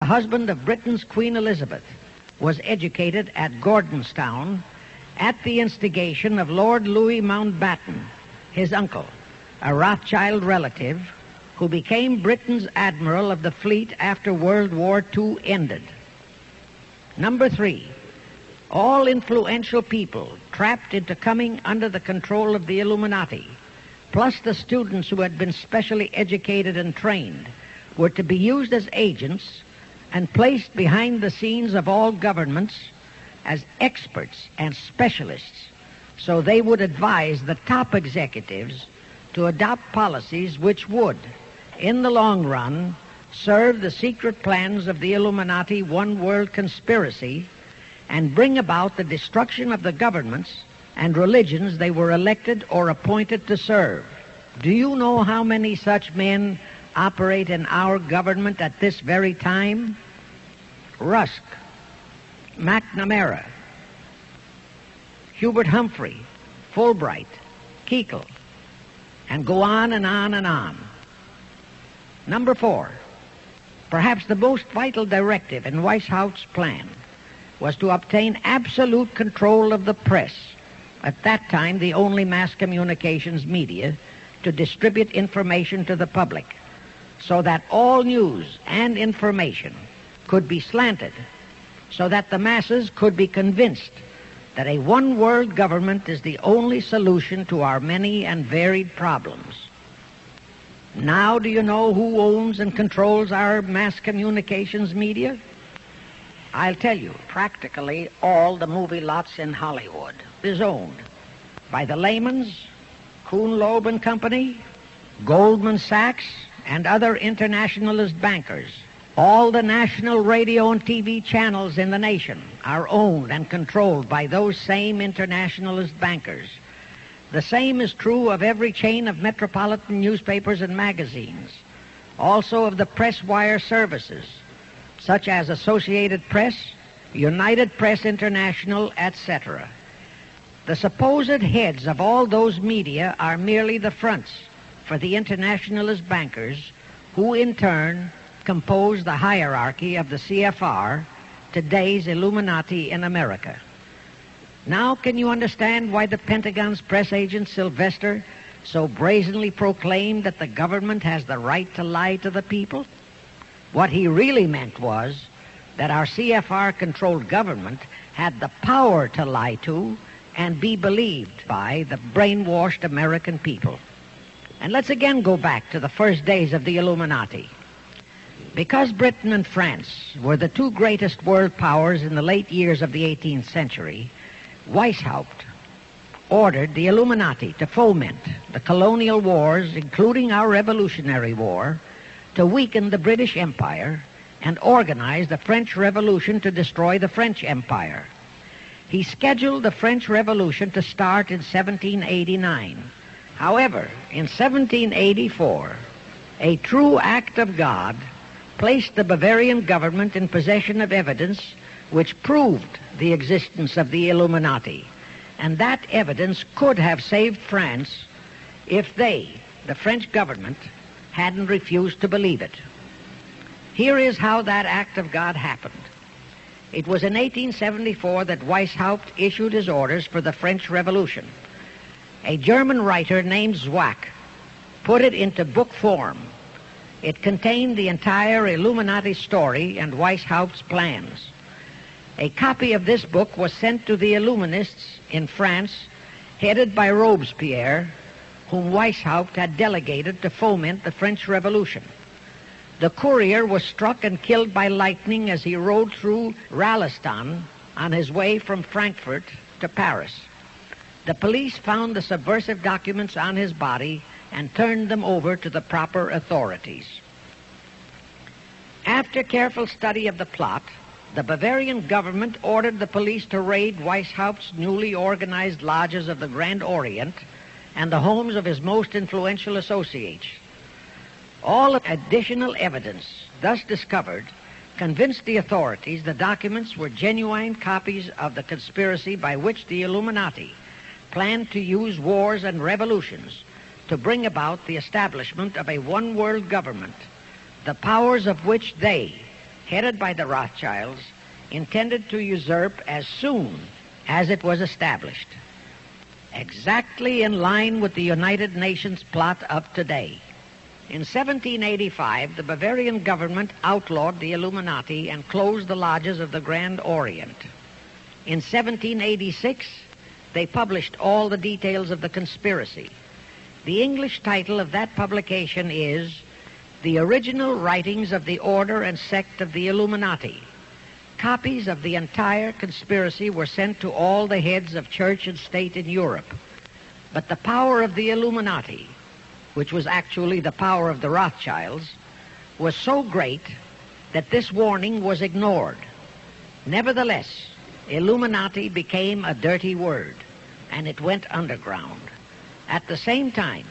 the husband of Britain's Queen Elizabeth, was educated at Gordonstown at the instigation of Lord Louis Mountbatten, his uncle, a Rothschild relative, who became Britain's admiral of the fleet after World War II ended. Number 3, all influential people trapped into coming under the control of the Illuminati, plus the students who had been specially educated and trained, were to be used as agents and placed behind the scenes of all governments as experts and specialists, so they would advise the top executives to adopt policies which would, in the long run, serve the secret plans of the Illuminati one world conspiracy and bring about the destruction of the governments and religions they were elected or appointed to serve. Do you know how many such men operate in our government at this very time? Rusk, McNamara, Hubert Humphrey, Fulbright, Kuchel, and go on and on and on. Number 4, perhaps the most vital directive in Weishaupt's plan was to obtain absolute control of the press, at that time the only mass communications media, to distribute information to the public, so that all news and information could be slanted, so that the masses could be convinced that a one-world government is the only solution to our many and varied problems. Now do you know who owns and controls our mass communications media? I'll tell you, practically all the movie lots in Hollywood is owned by the Lehmans, Kuhn, Loeb and Company, Goldman Sachs, and other internationalist bankers. All the national radio and TV channels in the nation are owned and controlled by those same internationalist bankers. The same is true of every chain of metropolitan newspapers and magazines, also of the press wire services, such as Associated Press, United Press International, etc. The supposed heads of all those media are merely the fronts for the internationalist bankers, who in turn compose the hierarchy of the CFR, today's Illuminati in America. Now can you understand why the Pentagon's press agent Sylvester so brazenly proclaimed that the government has the right to lie to the people? What he really meant was that our CFR-controlled government had the power to lie to and be believed by the brainwashed American people. And let's again go back to the first days of the Illuminati. Because Britain and France were the two greatest world powers in the late years of the 18th century, Weishaupt ordered the Illuminati to foment the colonial wars, including our Revolutionary War, to weaken the British Empire and organize the French Revolution to destroy the French Empire. He scheduled the French Revolution to start in 1789. However, in 1784, a true act of God placed the Bavarian government in possession of evidence which proved the existence of the Illuminati, and that evidence could have saved France if they, the French government, hadn't refused to believe it. Here is how that act of God happened. It was in 1874 that Weishaupt issued his orders for the French Revolution. A German writer named Zwack put it into book form. It contained the entire Illuminati story and Weishaupt's plans. A copy of this book was sent to the Illuminists in France, headed by Robespierre, whom Weishaupt had delegated to foment the French Revolution. The courier was struck and killed by lightning as he rode through Ralston on his way from Frankfurt to Paris. The police found the subversive documents on his body and turned them over to the proper authorities. After careful study of the plot, the Bavarian government ordered the police to raid Weishaupt's newly organized lodges of the Grand Orient and the homes of his most influential associates. All additional evidence thus discovered convinced the authorities the documents were genuine copies of the conspiracy by which the Illuminati planned to use wars and revolutions to bring about the establishment of a one-world government, the powers of which they, headed by the Rothschilds, intended to usurp as soon as it was established, exactly in line with the United Nations plot of today. In 1785, the Bavarian government outlawed the Illuminati and closed the lodges of the Grand Orient. In 1786, they published all the details of the conspiracy. The English title of that publication is The Original Writings of the Order and Sect of the Illuminati. Copies of the entire conspiracy were sent to all the heads of church and state in Europe. But the power of the Illuminati, which was actually the power of the Rothschilds, was so great that this warning was ignored. Nevertheless, Illuminati became a dirty word, and it went underground. At the same time,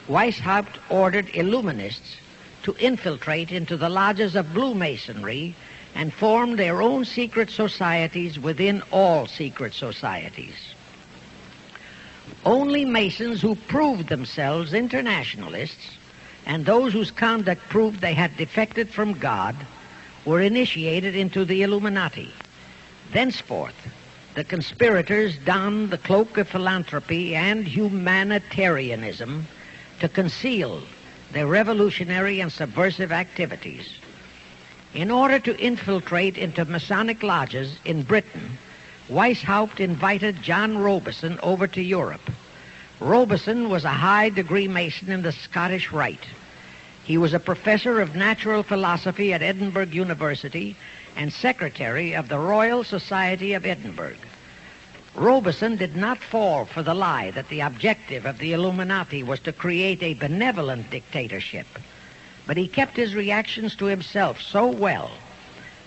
Weishaupt ordered Illuminists to infiltrate into the lodges of Blue Masonry and form their own secret societies within all secret societies. Only Masons who proved themselves internationalists and those whose conduct proved they had defected from God were initiated into the Illuminati. Thenceforth, the conspirators donned the cloak of philanthropy and humanitarianism to conceal their revolutionary and subversive activities. In order to infiltrate into Masonic lodges in Britain, Weishaupt invited John Robison over to Europe. Robison was a high-degree Mason in the Scottish Rite. He was a professor of natural philosophy at Edinburgh University and secretary of the Royal Society of Edinburgh. Robison did not fall for the lie that the objective of the Illuminati was to create a benevolent dictatorship, but he kept his reactions to himself so well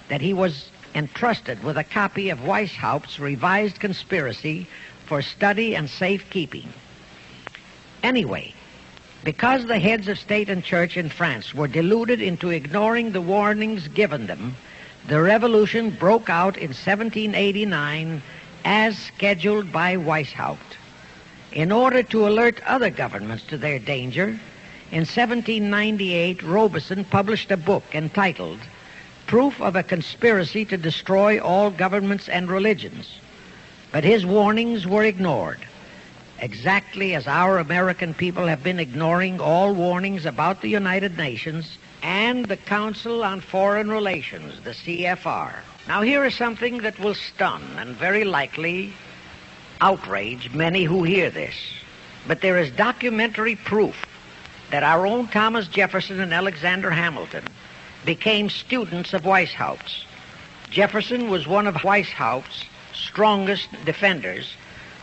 that he was entrusted with a copy of Weishaupt's revised conspiracy for study and safekeeping. Anyway, because the heads of state and church in France were deluded into ignoring the warnings given them, the revolution broke out in 1789 as scheduled by Weishaupt. In order to alert other governments to their danger, in 1798 Robison published a book entitled Proof of a Conspiracy to Destroy All Governments and Religions. But his warnings were ignored, exactly as our American people have been ignoring all warnings about the United Nations and the Council on Foreign Relations, the CFR. Now here is something that will stun and very likely outrage many who hear this. But there is documentary proof that our own Thomas Jefferson and Alexander Hamilton became students of Weishaupt's. Jefferson was one of Weishaupt's strongest defenders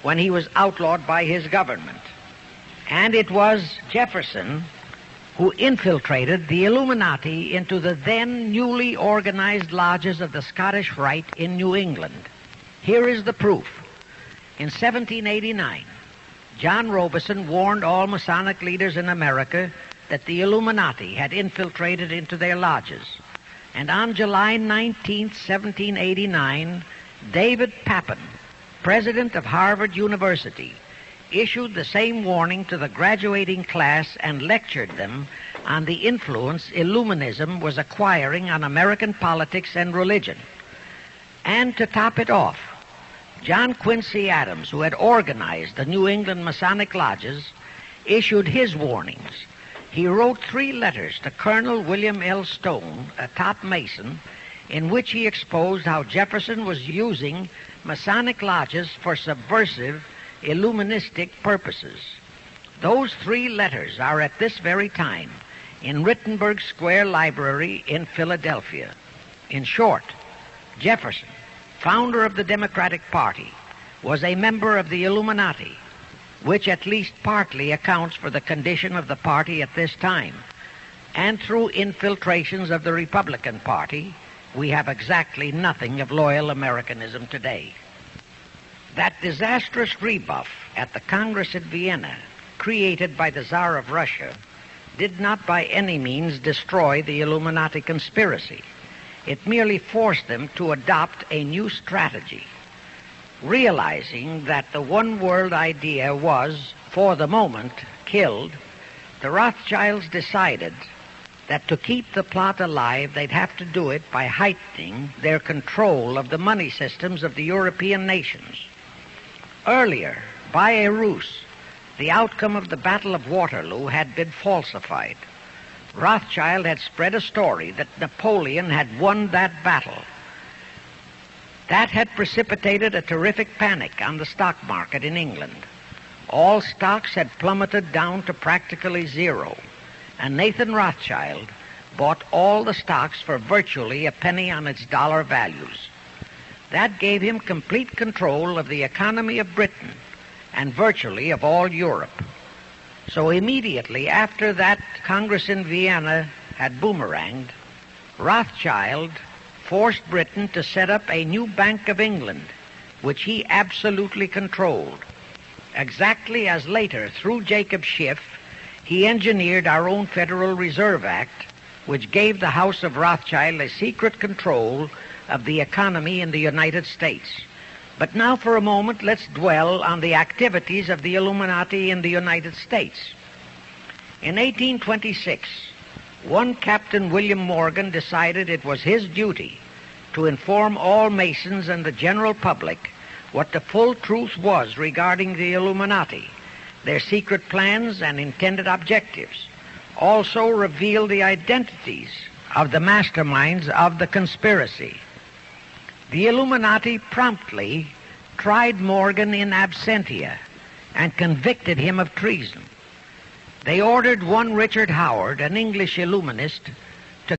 when he was outlawed by his government. And it was Jefferson who infiltrated the Illuminati into the then newly organized lodges of the Scottish Rite in New England. Here is the proof. In 1789, John Robison warned all Masonic leaders in America that the Illuminati had infiltrated into their lodges. And on July 19, 1789, David Papin, president of Harvard University, issued the same warning to the graduating class and lectured them on the influence Illuminism was acquiring on American politics and religion. And to top it off, John Quincy Adams, who had organized the New England Masonic lodges, issued his warnings. He wrote 3 letters to Colonel William L. Stone, a top Mason, in which he exposed how Jefferson was using Masonic lodges for subversive, Illuministic purposes. Those 3 letters are at this very time in Rittenberg Square Library in Philadelphia. In short, Jefferson, founder of the Democratic Party, was a member of the Illuminati, which at least partly accounts for the condition of the party at this time. And through infiltrations of the Republican Party, we have exactly nothing of loyal Americanism today. That disastrous rebuff at the Congress at Vienna, created by the Tsar of Russia, did not by any means destroy the Illuminati conspiracy. It merely forced them to adopt a new strategy. Realizing that the one world idea was, for the moment, killed, the Rothschilds decided that to keep the plot alive, they'd have to do it by heightening their control of the money systems of the European nations. Earlier, by a ruse, the outcome of the Battle of Waterloo had been falsified. Rothschild had spread a story that Napoleon had won that battle. That had precipitated a terrific panic on the stock market in England. All stocks had plummeted down to practically zero, and Nathan Rothschild bought all the stocks for virtually a penny on its dollar values. That gave him complete control of the economy of Britain and virtually of all Europe. So immediately after that Congress in Vienna had boomeranged, Rothschild forced Britain to set up a new Bank of England, which he absolutely controlled, exactly as later, through Jacob Schiff, he engineered our own Federal Reserve Act, which gave the House of Rothschild a secret control of the economy in the United States. But now for a moment, let's dwell on the activities of the Illuminati in the United States. In 1826, one Captain William Morgan decided it was his duty to inform all Masons and the general public what the full truth was regarding the Illuminati, their secret plans and intended objectives. Also reveal the identities of the masterminds of the conspiracy. The Illuminati promptly tried Morgan in absentia and convicted him of treason. They ordered one Richard Howard, an English Illuminist,